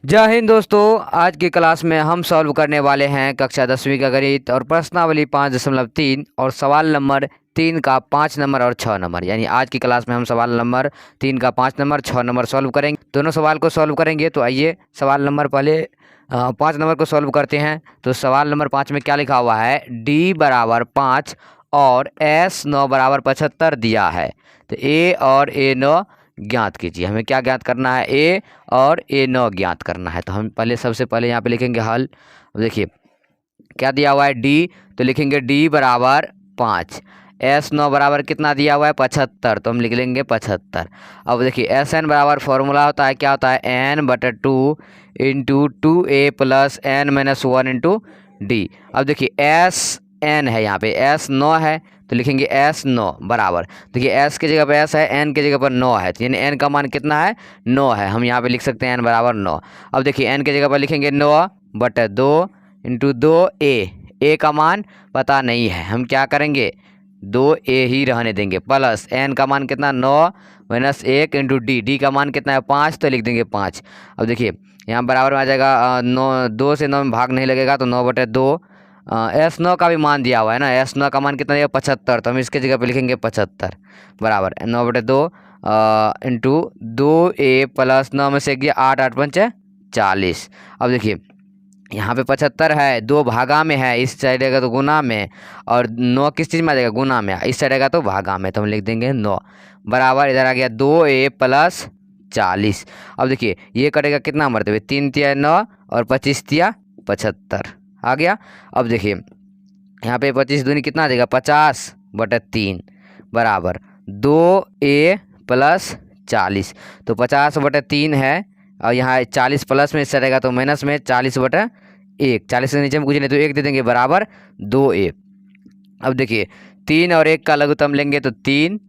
जय हिंद दोस्तों। आज की क्लास में हम सॉल्व करने वाले हैं कक्षा 10वीं का गणित और प्रश्नावली 5.3 और सवाल नंबर 3 का 5 नंबर और 6 नंबर। यानी आज की क्लास में हम सवाल नंबर 3 का 5 नंबर 6 नंबर सॉल्व करेंगे। दोनों सवाल को सॉल्व करेंगे। तो आइए सवाल नंबर पहले 5 नंबर को सॉल्व करते हैं। तो सवाल नंबर 5 में क्या लिखा हुआ है, डी बराबर 5 और एस 9 बराबर 75 दिया है। तो ए और ए 9 ज्ञात कीजिए। हमें क्या ज्ञात करना है, ए और ए 9 ज्ञात करना है। तो हम सबसे पहले यहाँ पे लिखेंगे हल। अब देखिए क्या दिया हुआ है, डी, तो लिखेंगे डी बराबर 5, एस 9 बराबर कितना दिया हुआ है 75, तो हम लिख लेंगे 75। अब देखिए एस एन बराबर फॉर्मूला होता है, क्या होता है, n/2 into 2a plus n-1 into D. अब देखिए एस एन है, यहाँ पे एस 9 है तो लिखेंगे एस 9 बराबर, देखिए एस की जगह पर एस है, एन की जगह पर 9 है, तो यानी एन का मान कितना है 9 है। हम यहाँ पे लिख सकते हैं एन बराबर 9। अब देखिए एन की जगह पर लिखेंगे 9/2 इंटू 2a का मान पता नहीं है, हम क्या करेंगे 2a ही रहने देंगे, प्लस एन का मान कितना 9-1 इंटू डी का मान कितना है 5, तो लिख देंगे 5। अब देखिए यहाँ बराबर में आ जाएगा 9, 2 से 9 में भाग नहीं लगेगा तो 9/2। एस 9 का भी मान दिया हुआ है ना, एस 9 का मान कितना दिया 75, तो हम इसके जगह पे लिखेंगे 75 बराबर 9/2 इंटू 2a प्लस 9 में से गया 8 40। अब देखिए यहाँ पे 75 है, 2 भागा में है, इस साइड आएगा तो गुना में, और 9 किस चीज़ में आ जाएगा गुना में, इस साइड आएगा तो भागा में, तो हम लिख देंगे 9 बराबर इधर आ गया 2a प्लस 40। अब देखिए ये कटेगा कितना मरते 3 तिया 9 और 25 तिया 75 आ गया। अब देखिए यहाँ पे 25 दूनी कितना आ जाएगा 50/3 बराबर 2a प्लस 40, तो 50/3 है, और यहाँ 40 प्लस में इससे रहेगा तो माइनस में 40/1, 40 से नीचे में कुछ नहीं तो 1 दे देंगे बराबर 2a। अब देखिए 3 और 1 का लघुत्तम लेंगे तो 3,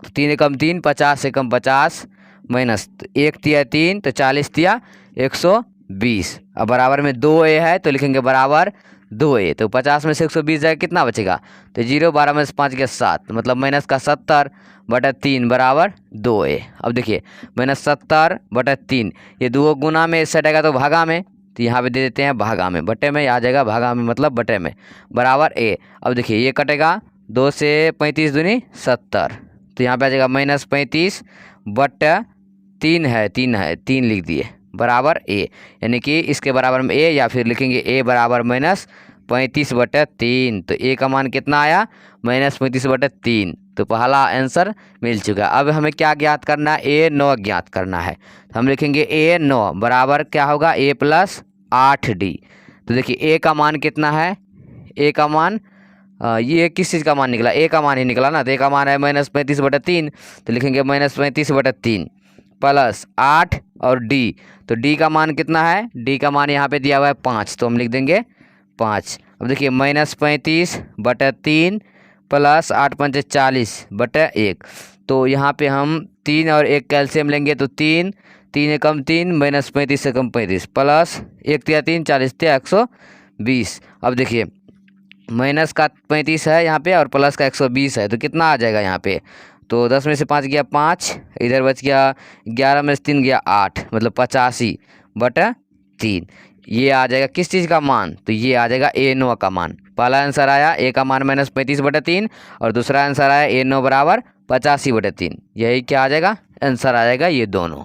3 एकम 3, 50 एकम 50 माइनस 1 तिया 3, तो 40 तिया 120। अब बराबर में 2a है तो लिखेंगे बराबर 2a, तो 50 में से 120 जाएगा कितना बचेगा, तो 0, 12 में से 5 गया 7, मतलब माइनस का 70/3 बराबर 2a। अब देखिए -70/3, ये 2 गुना में इस आएगा तो भागा में, तो यहाँ पे दे देते हैं भागा में, बटे में आ जाएगा, भागा में मतलब बटे में बराबर a। अब देखिए ये कटेगा 2 से 35 दूनी 70, तो यहाँ पे आ जाएगा -35/3 है, 3 लिख दिए बराबर a, यानी कि इसके बराबर में a, या फिर लिखेंगे a बराबर -35/3, तो a का मान कितना आया -35/3, तो पहला आंसर मिल चुका। अब हमें क्या ज्ञात करना है, a 9 ज्ञात करना है, तो हम लिखेंगे a 9 बराबर क्या होगा a प्लस 8d। तो देखिए a का मान कितना है, a का मान ये किस चीज़ का मान निकला, a का मान ही निकला ना, तो a का मान है -35/3, तो लिखेंगे -35/3 प्लस 8 और d, तो d का मान कितना है, d का मान यहाँ पे दिया हुआ है 5, तो हम लिख देंगे 5। अब देखिए -35/3 प्लस 8×5 = 40/1, तो यहाँ पे हम 3 और 1 कैल्शियम लेंगे तो 3, 3 एकम 3 -35 एकम 35 प्लस 1 तिया 3, 40 तिया 120। अब देखिए माइनस का 35 है यहाँ पे और प्लस का 120 है, तो कितना आ जाएगा यहाँ पे, तो 10 में से 5 गया 5, इधर बच गया 11 में से 3 गया 8, मतलब 85/3। ये आ जाएगा किस चीज़ का मान, तो ये आ जाएगा a 9 का मान। पहला आंसर आया a का मान -35/3 और दूसरा आंसर आया a 9 बराबर 85/3। यही क्या आ जाएगा, आंसर आ जाएगा ये दोनों।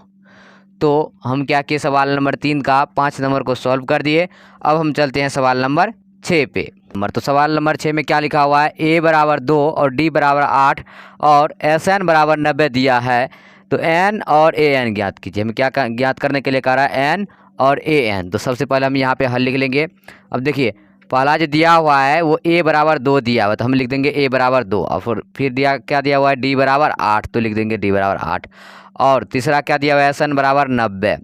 तो हम क्या किए, सवाल नंबर 3 का 5 नंबर को सॉल्व कर दिए। अब हम चलते हैं सवाल नंबर 6 पे। तो सवाल नंबर 6 में क्या लिखा हुआ है, a बराबर 2 और d बराबर 8 और एस एन बराबर 90 दिया है, तो n और a n ज्ञात कीजिए। हमें क्या ज्ञात करने के लिए कह रहा है, n और a n। तो सबसे पहले हम यहाँ पे हल लिख लेंगे। अब देखिए पहला जो दिया हुआ है वो a बराबर 2 दिया हुआ है, तो हम लिख देंगे a बराबर 2, और फिर दिया क्या दिया हुआ है d बराबर 8, तो लिख देंगे d बराबर 8। और तीसरा क्या दिया हुआ है, एस एन बराबर 90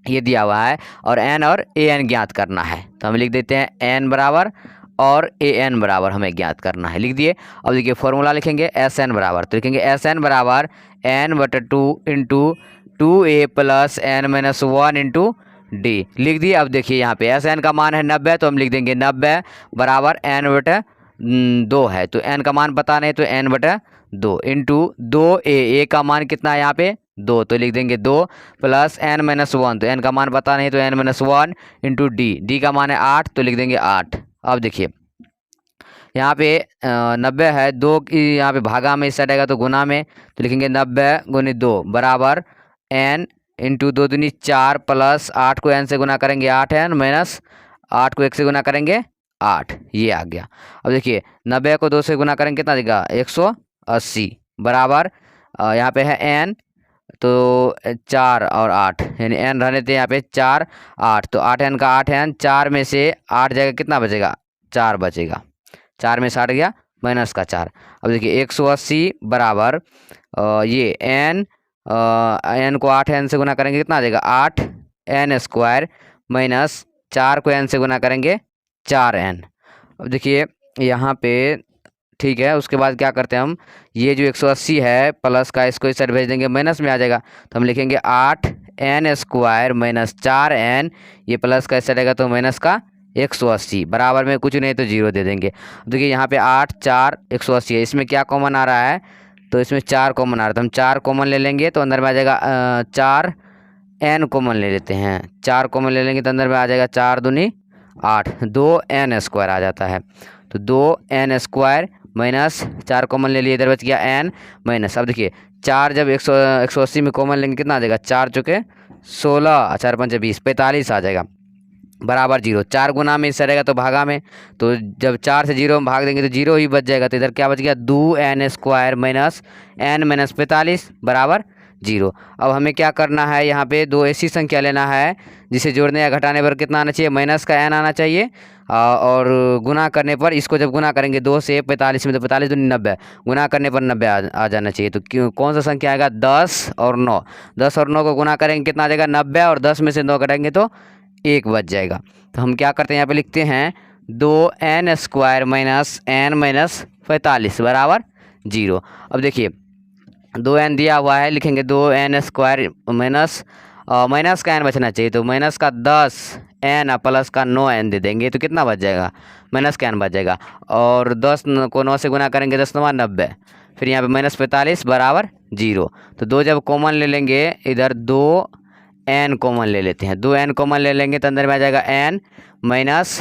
ये दिया हुआ है, और n और a n ज्ञात करना है, तो हम लिख देते हैं n बराबर और a n बराबर हमें ज्ञात करना है, लिख दिए। अब देखिए फॉर्मूला लिखेंगे एस एन बराबर, तो लिखेंगे एस एन बराबर n/2 into 2a plus n-1 into D, लिख दिए। अब देखिए यहाँ पे एस एन का मान है 90, तो हम लिख देंगे 90 बराबर n/2 है, तो n का मान पता नहीं तो n/2 2 इंटू 2a का मान कितना है यहाँ पे 2, तो लिख देंगे 2 प्लस n-1, तो n का मान पता नहीं तो n-1 इंटू डी का मान है 8, तो लिख देंगे 8। अब देखिए यहाँ पे 90 है, 2 की यहाँ पे भागा में इस साइड आएगा तो गुना में, तो लिखेंगे 90 गुनी 2 बराबर n इंटू 2 दूनी 4 प्लस 8 को n से गुना करेंगे 8n माइनस 8 को 1 से गुना करेंगे 8, ये आ गया। अब देखिए 90 को 2 से गुना करेंगे कितना देगा 180 बराबर यहाँ पे है n, तो 4 और 8 यानी n रहने थे यहाँ पे 4 8, तो 8n का 8n, 4 में से 8 जाएगा कितना बचेगा 4 बचेगा, 4 में से 8 गया माइनस का 4। अब देखिए 180 बराबर ये n को 8n से गुना करेंगे कितना देगा 8n² माइनस 4 को n से गुना करेंगे 4n। अब देखिए यहाँ पे ठीक है, उसके बाद क्या करते हैं हम, ये जो 180 है प्लस का इसको इस साइड भेज देंगे माइनस में आ जाएगा, तो हम लिखेंगे 8n² माइनस 4n, ये प्लस का इस साइड आएगा तो माइनस का 180 बराबर में कुछ नहीं तो 0 दे देंगे। देखिए यहाँ पे 8 4 180 है, इसमें क्या कॉमन आ रहा है तो इसमें 4 कॉमन आ रहा है, तो हम 4 कॉमन ले लेंगे तो अंदर में आ जाएगा 4n कॉमन ले लेते हैं, 4 कॉमन ले लेंगे तो अंदर में आ जाएगा 4 दूनी 8, 2n² आ जाता है, तो 2n² माइनस 4 कॉमन ले लिए, इधर बच गया n माइनस। अब देखिए 4 जब 180 में कॉमन लेंगे कितना आ जाएगा 4 चौके 16 4 5 20 45 आ जाएगा बराबर 0। 4 गुना में इससे रहेगा तो भागा में, तो जब 4 से 0 में भाग देंगे तो 0 ही बच जाएगा, तो इधर क्या बच गया 2n² माइनस n माइनस 45 बराबर 0। अब हमें क्या करना है, यहाँ पे दो ऐसी संख्या लेना है जिसे जोड़ने या घटाने पर कितना आना चाहिए माइनस का n आना चाहिए, और गुना करने पर इसको जब गुना करेंगे 2 से 45 में तो 45 दूनी 90, गुना करने पर 90 आ जाना चाहिए। तो क्यों कौन सा संख्या आएगा 10 और 9, 10 और 9 को गुना करेंगे कितना आ जाएगा 90, और 10 में से 9 घटाएंगे तो 1 बच जाएगा। तो हम क्या करते हैं यहाँ पे लिखते हैं 2n² माइनस n माइनस 45 बराबर 0। अब देखिए 2n दिया हुआ है, लिखेंगे 2n² माइनस का n बचना चाहिए, तो माइनस का 10n प्लस का 9n दे देंगे तो कितना बच जाएगा माइनस का n बच जाएगा, और 10 को 9 से गुना करेंगे 10 9 90, फिर यहाँ पे माइनस 45 बराबर 0। तो 2 जब कॉमन ले लेंगे इधर 2n कॉमन ले लेते हैं, 2n कॉमन ले लेंगे तो अंदर में आ जाएगा n माइनस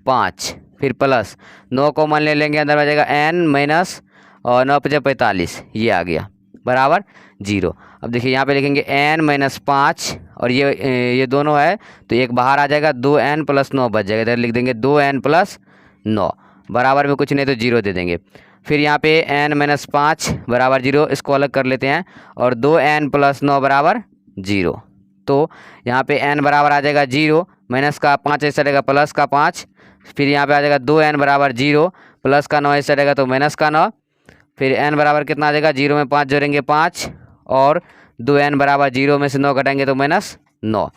5, फिर प्लस 9 कॉमन ले लेंगे अंदर में आ जाएगा n माइनस और 9 5 45, ये आ गया बराबर 0। अब देखिए यहाँ पे लिखेंगे n माइनस 5 और ये दोनों है तो एक बाहर आ जाएगा, 2n प्लस 9 बच जाएगा, इधर लिख देंगे 2n प्लस 9 बराबर में कुछ नहीं तो 0 दे देंगे। फिर यहाँ पे n माइनस 5 बराबर 0, इसको अलग कर लेते हैं, और 2n प्लस 9 बराबर 0, तो यहाँ पे n बराबर आ जाएगा 0, माइनस का 5 ऐसा रहेगा प्लस का 5, फिर यहाँ पे आ जाएगा 2n बराबर 0, प्लस का 9 ऐसा रहेगा तो माइनस का 9, फिर n बराबर कितना आ जाएगा 0 में 5 जोड़ेंगे 5, और 2n बराबर 0 में से 9 घटाएंगे तो माइनस 9,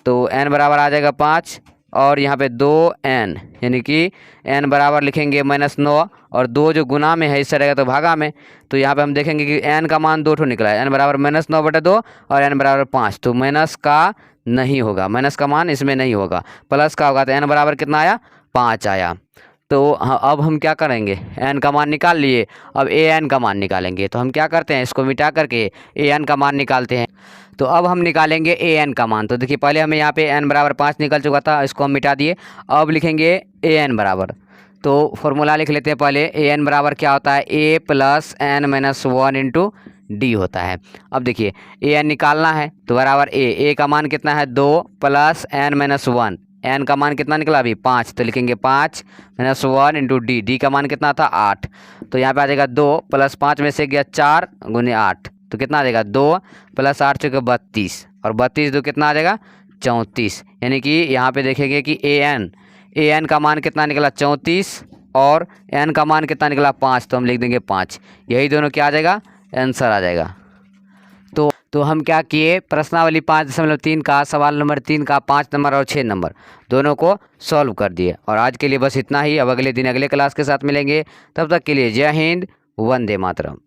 तो n बराबर आ जाएगा 5, और यहाँ पे 2n यानी कि n बराबर लिखेंगे माइनस 9, और 2 जो गुना में है इससे रहेगा तो भागा में, तो यहाँ पे हम देखेंगे कि n का मान 2 ठो निकला है, n बराबर माइनस 9/2 और n बराबर 5, तो माइनस का नहीं होगा, माइनस का मान इसमें नहीं होगा, प्लस का होगा, तो n बराबर कितना आया 5 आया। तो अब हम क्या करेंगे n का मान निकाल लिए, अब an का मान निकालेंगे, तो हम क्या करते हैं इसको मिटा करके an का मान निकालते हैं। तो अब हम निकालेंगे an का मान, तो देखिए पहले हमें यहाँ पे n बराबर 5 निकल चुका था, इसको हम मिटा दिए, अब लिखेंगे an बराबर, तो फॉर्मूला लिख लेते हैं पहले, an बराबर क्या होता है a plus n minus 1 into D होता है। अब देखिए an निकालना है तो बराबर a का मान कितना है 2 प्लस n माइनस 1, n का मान कितना निकला अभी 5, तो लिखेंगे 5 माइनस 1 इंटू डी का मान कितना था 8, तो यहाँ पे आ जाएगा 2 प्लस 5 में से गया 4 गुने 8, तो कितना आ जाएगा 2 प्लस 8 चौके 32, और 32 दो कितना आ जाएगा 34, यानी कि यहाँ पे देखेंगे कि an का मान कितना निकला 34 और n का मान कितना निकला 5, तो हम लिख देंगे 5, यही दोनों क्या आ जाएगा आंसर आ जाएगा। तो हम क्या किए, प्रश्नावली 5.3 का सवाल नंबर 3 का 5 नंबर और 6 नंबर दोनों को सॉल्व कर दिए। और आज के लिए बस इतना ही, अब अगले दिन अगले क्लास के साथ मिलेंगे, तब तक के लिए जय हिंद, वंदे मातरम।